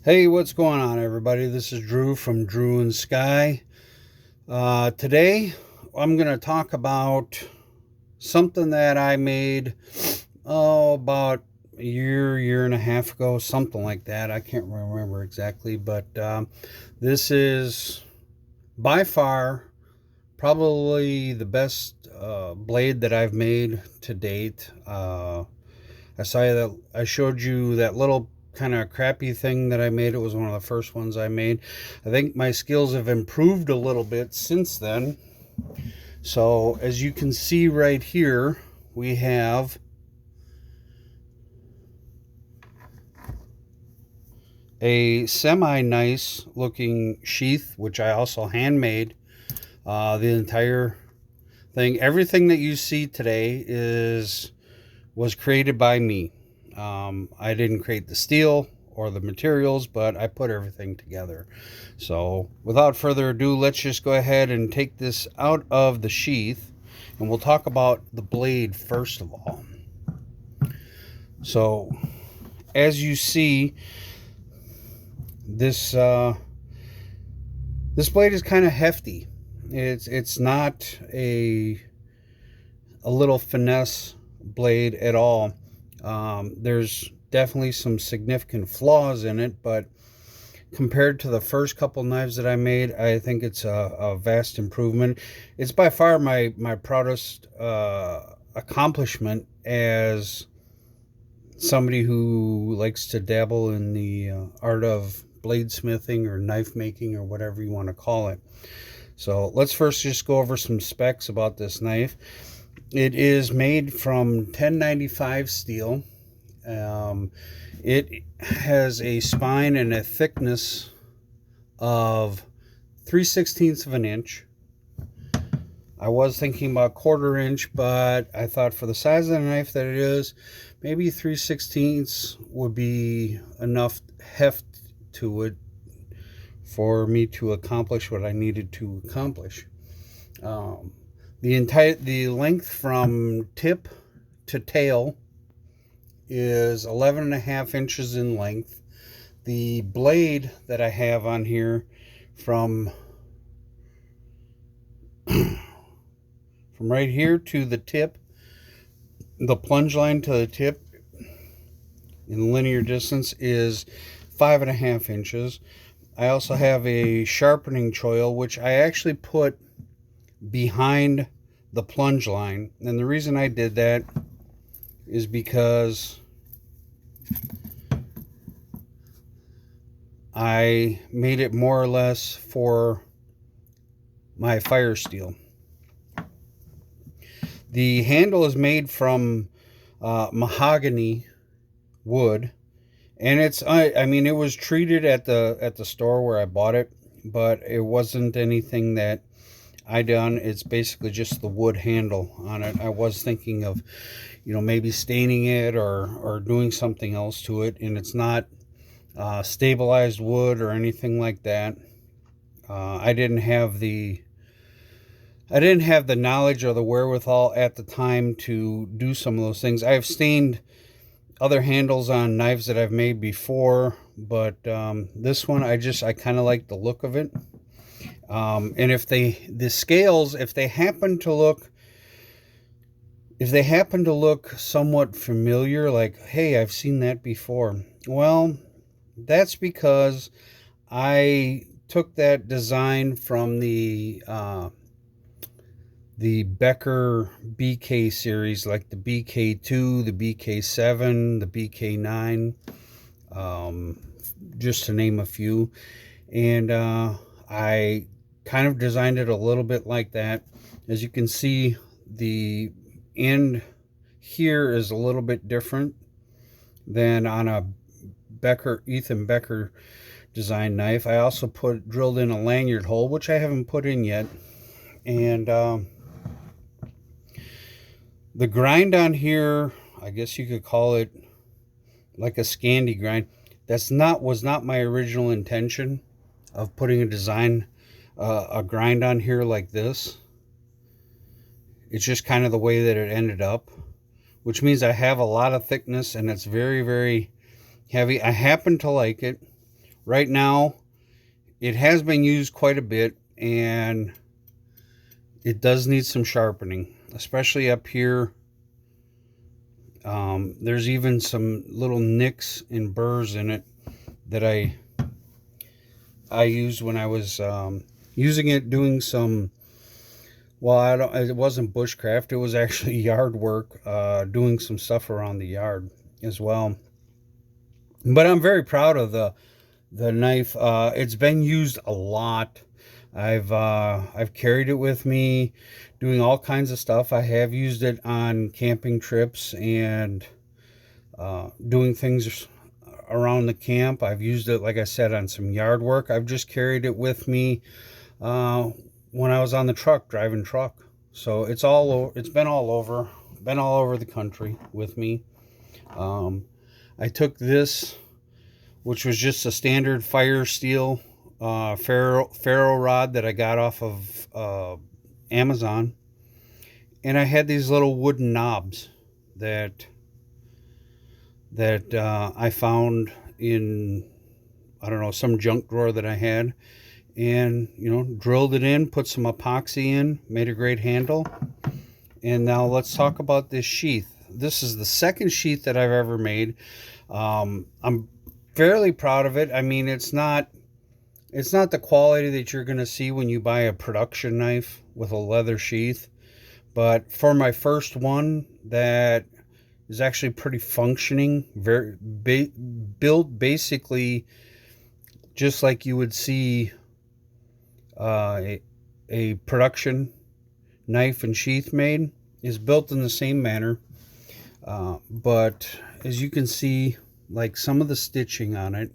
Hey, what's going on, everybody? This is Drew from Drew and Sky. Today, I'm going to talk about something that I made, about a year and a half ago, something like that. I can't remember exactly, but this is by far probably the best blade that I've made to date. I showed you that little kind of crappy thing that I made. It was one of the first ones I made. I think my skills have improved a little bit since then. So as you can see right here, we have a semi-nice looking sheath, which I also handmade. The entire thing, everything that you see today was created by me. I didn't create the steel or the materials, but I put everything together. So without further ado, let's just go ahead and take this out of the sheath, and we'll talk about the blade first of all. So as you see, this blade is kind of hefty. It's not a little finesse blade at all. There's definitely some significant flaws in it, but compared to the first couple knives that I made, I think it's a vast improvement. It's by far my proudest accomplishment as somebody who likes to dabble in the art of bladesmithing or knife making or whatever you want to call it. So let's first just go over some specs about this knife. It is made from 1095 steel. It has a spine and a thickness of 3/16 of an inch. I was thinking about 1/4 inch, but I thought for the size of the knife that it is, maybe 3/16 would be enough heft to it for me to accomplish what I needed to accomplish. The length from tip to tail is 11.5 inches in length. The blade that I have on here from right here to the tip, the plunge line to the tip in linear distance, is 5.5 inches. I also have a sharpening choil, which I actually put behind the plunge line, and the reason I did that is because I made it more or less for my fire steel. The handle is made from mahogany wood, and it was treated at the store where I bought it, but it wasn't anything that I done. It's basically just the wood handle on it. I was thinking of, maybe staining it or doing something else to it, and it's not stabilized wood or anything like that. I didn't have the knowledge or the wherewithal at the time to do some of those things. I've stained other handles on knives that I've made before, but this one, I kind of like the look of it. And if the scales, if they happen to look somewhat familiar, like, hey, I've seen that before, well, that's because I took that design from the Becker BK series, like the BK2, the BK7, the BK9, just to name a few. And I kind of designed it a little bit like that. As you can see, the end here is a little bit different than on a Ethan Becker design knife. I also drilled in a lanyard hole, which I haven't put in yet. And the grind on here, I guess you could call it like a Scandi grind. Was not my original intention of putting a grind on here like this. It's just kind of the way that it ended up, which means I have a lot of thickness and it's very, very heavy. I happen to like it. right now it has been used quite a bit, and it does need some sharpening, especially up here. There's even some little nicks and burrs in it that I used when I was using it doing some, well, it wasn't bushcraft, it was actually yard work, doing some stuff around the yard as well. But I'm very proud of the knife. It's been used a lot. I've carried it with me doing all kinds of stuff. I have used it on camping trips and doing things around the camp. I've used it, like I said, on some yard work. I've just carried it with me when I was on the truck, driving truck. So it's been all over the country with me. I took this, which was just a standard fire steel ferro rod that I got off of Amazon, and I had these little wooden knobs that I found in, I don't know, some junk drawer that I had, and drilled it in, put some epoxy in, made a great handle. And now let's talk about this sheath. This is the second sheath that I've ever made. I'm fairly proud of it. I mean, it's not the quality that you're going to see when you buy a production knife with a leather sheath, but for my first one, that is actually pretty functioning, very built basically just like you would see a production knife and sheath made, is built in the same manner. But as you can see, like some of the stitching on it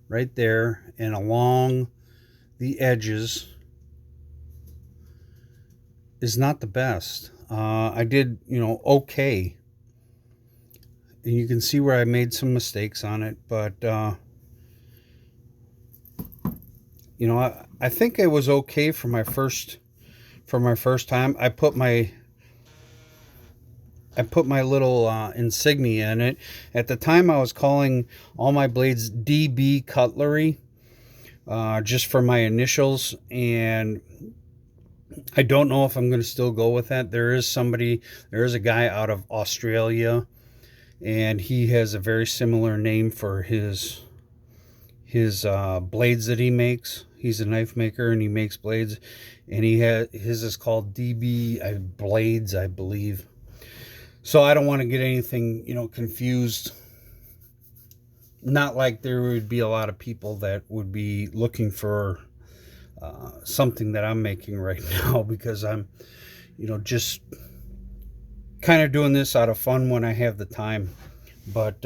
right there and along the edges is not the best. I did, okay. And you can see where I made some mistakes on it, but I think it was okay for my first time. I put my little insignia in it. At the time, I was calling all my blades DB Cutlery, just for my initials, and I don't know if I'm going to still go with that. There is a guy out of Australia, and he has a very similar name for his blades that he makes. He's a knife maker and he makes blades, and his is called DB Blades, I believe. So I don't want to get anything, confused. Not like there would be a lot of people that would be looking for something that I'm making right now, because I'm, just kind of doing this out of fun when I have the time. But,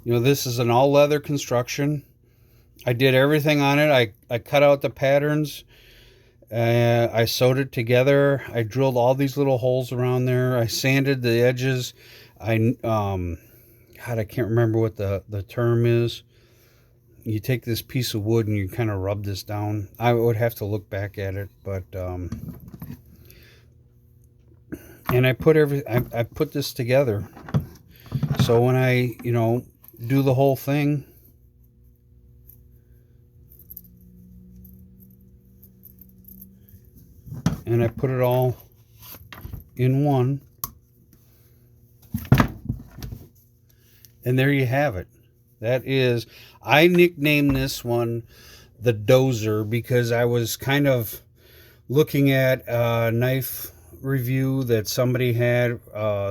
this is an all leather construction. I did everything on it. I cut out the patterns. I sewed it together. I drilled all these little holes around there. I sanded the edges. I can't remember what the term is. You take this piece of wood and you kind of rub this down. I would have to look back at it, but and I put this together. So when I, do the whole thing, and I put it all in one, and there you have it. I nicknamed this one the DOZER because I was kind of looking at a knife review that somebody had,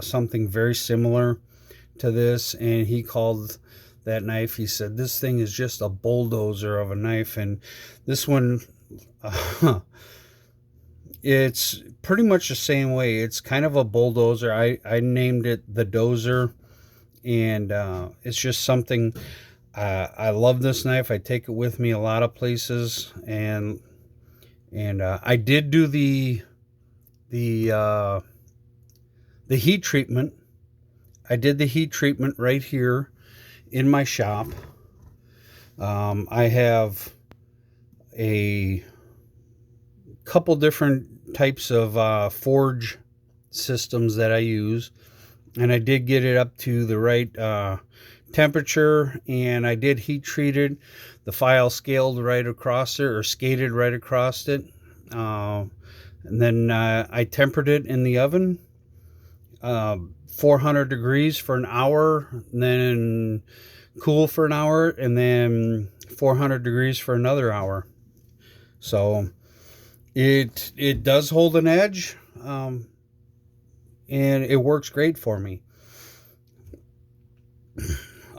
something very similar to this, and he called that knife, he said, this thing is just a bulldozer of a knife. And this one, it's pretty much the same way. It's kind of a bulldozer. I named it the DOZER, and it's just something. I love this knife. I take it with me a lot of places, and I did do the heat treatment. I did the heat treatment right here in my shop. I have a couple different types of forge systems that I use, and I did get it up to the right temperature, and I did heat treat it. The file scaled right across it, or skated right across it. And then I tempered it in the oven, 400 degrees for an hour, and then cool for an hour, and then 400 degrees for another hour. So it does hold an edge, and it works great for me.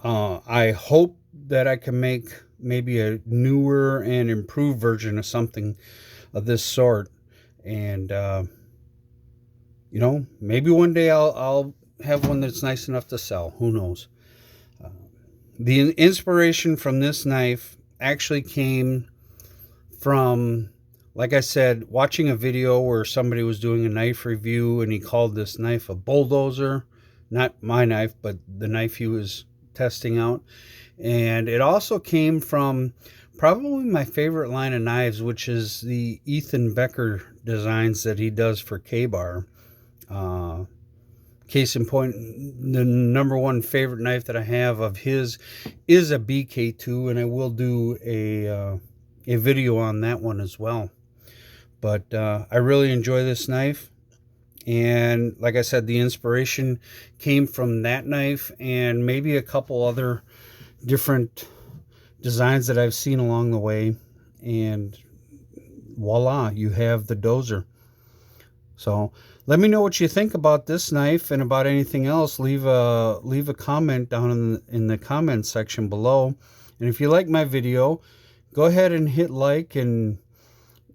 I hope that I can make maybe a newer and improved version of something of this sort. And, you know, maybe one day I'll have one that's nice enough to sell. Who knows? The inspiration from this knife actually came from, like I said, watching a video where somebody was doing a knife review, and he called this knife a bulldozer. Not my knife, but the knife he was testing out. And it also came from probably my favorite line of knives, which is the Ethan Becker designs that he does for K-Bar. Case in point, the number one favorite knife that I have of his is a BK2, and I will do a video on that one as well. But I really enjoy this knife. And like I said, the inspiration came from that knife and maybe a couple other different designs that I've seen along the way. And voila, you have the DOZER. So let me know what you think about this knife and about anything else. Leave a comment down in the comment section below. And if you like my video, go ahead and hit like, and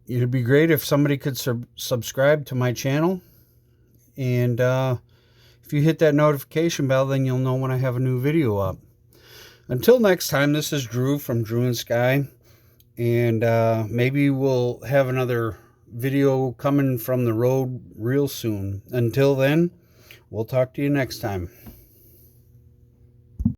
it'd be great if somebody could subscribe to my channel. And if you hit that notification bell, then you'll know when I have a new video up. Until next time, this is Drew from Drew and Sky. And maybe we'll have another video coming from the road real soon. Until then, we'll talk to you next time.